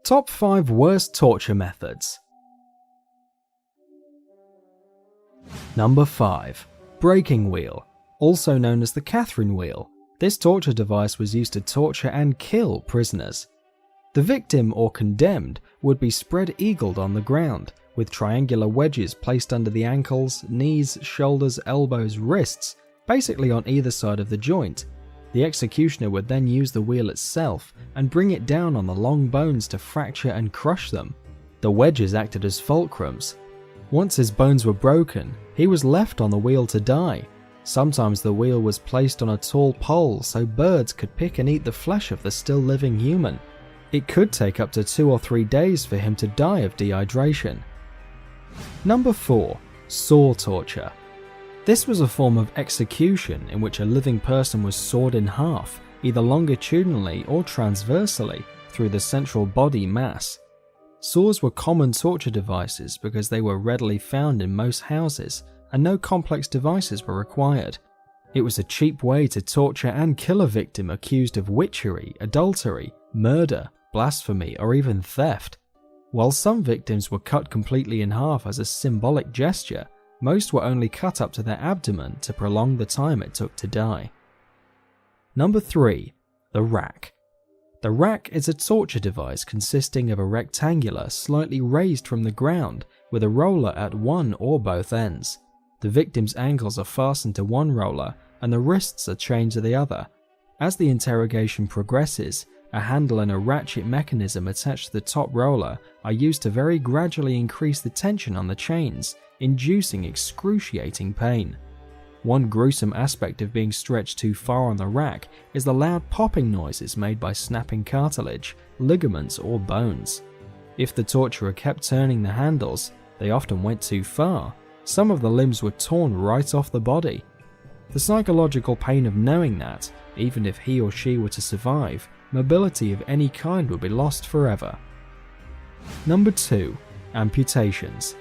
Top 5 worst torture methods. Number 5. Breaking wheel, also known as the Catherine wheel. This torture device was used to torture and kill prisoners. The victim or condemned would be spread-eagled on the ground, with triangular wedges placed under the ankles, knees, shoulders, elbows, wrists, basically on either side of the joint. The executioner would then use the wheel itself and bring it down on the long bones to fracture and crush them. The wedges acted as fulcrums. Once his bones were broken, he was left on the wheel to die. Sometimes the wheel was placed on a tall pole so birds could pick and eat the flesh of the still living human. It could take up to 2 or 3 days for him to die of dehydration. Number 4. Saw torture. This was a form of execution in which a living person was sawed in half, either longitudinally or transversely, through the central body mass. Saws were common torture devices because they were readily found in most houses and no complex devices were required. It was a cheap way to torture and kill a victim accused of witchery, adultery, murder, blasphemy, or even theft. While some victims were cut completely in half as a symbolic gesture, most were only cut up to their abdomen to prolong the time it took to die. Number 3. The rack. The rack is a torture device consisting of a rectangular, slightly raised from the ground, with a roller at one or both ends. The victim's ankles are fastened to one roller and the wrists are chained to the other. As the interrogation progresses, a handle and a ratchet mechanism attached to the top roller are used to very gradually increase the tension on the chains, inducing excruciating pain. One gruesome aspect of being stretched too far on the rack is the loud popping noises made by snapping cartilage, ligaments, or bones. If the torturer kept turning the handles, they often went too far. Some of the limbs were torn right off the body. The psychological pain of knowing that, even if he or she were to survive, mobility of any kind would be lost forever. Number 2. Amputations.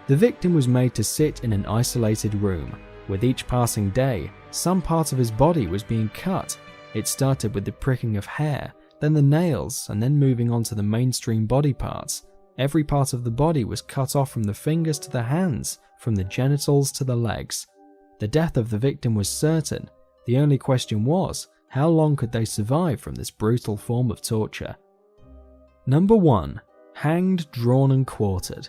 The victim was made to sit in an isolated room. With each passing day, some part of his body was being cut. It started with the pricking of hair, then the nails, and then moving on to the mainstream body parts. Every part of the body was cut off from the fingers to the hands, from the genitals to the legs. The death of the victim was certain. The only question was, how long could they survive from this brutal form of torture? Number 1. Hanged, drawn and quartered.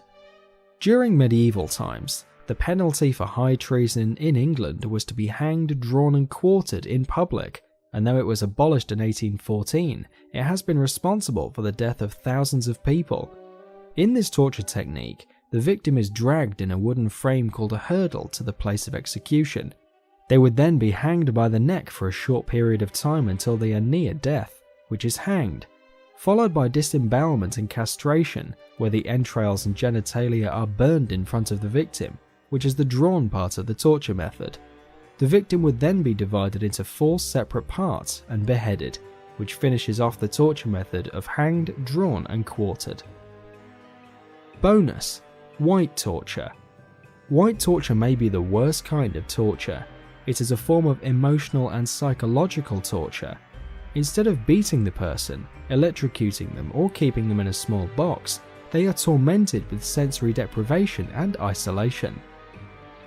During medieval times, the penalty for high treason in England was to be hanged, drawn and quartered in public, and though it was abolished in 1814, it has been responsible for the death of thousands of people. In this torture technique, the victim is dragged in a wooden frame called a hurdle to the place of execution. They would then be hanged by the neck for a short period of time until they are near death, which is hanged, followed by disembowelment and castration, where the entrails and genitalia are burned in front of the victim, which is the drawn part of the torture method. The victim would then be divided into 4 separate parts and beheaded, which finishes off the torture method of hanged, drawn and quartered. Bonus: white torture. White torture may be the worst kind of torture. It is a form of emotional and psychological torture. Instead of beating the person, electrocuting them or keeping them in a small box, they are tormented with sensory deprivation and isolation.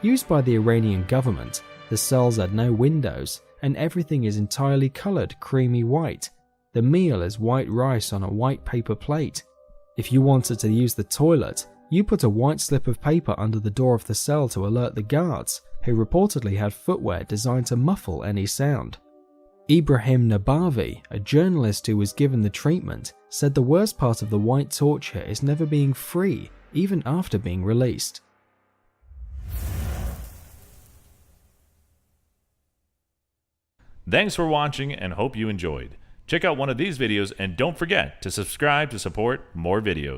Used by the Iranian government, the cells had no windows and everything is entirely coloured creamy white. The meal is white rice on a white paper plate. If you wanted to use the toilet, you put a white slip of paper under the door of the cell to alert the guards, who reportedly had footwear designed to muffle any sound. Ibrahim Nabavi, a journalist who was given the treatment, said the worst part of the white torture is never being free, even after being released. Thanks for watching and hope you enjoyed. Check out one of these videos and don't forget to subscribe to support more videos.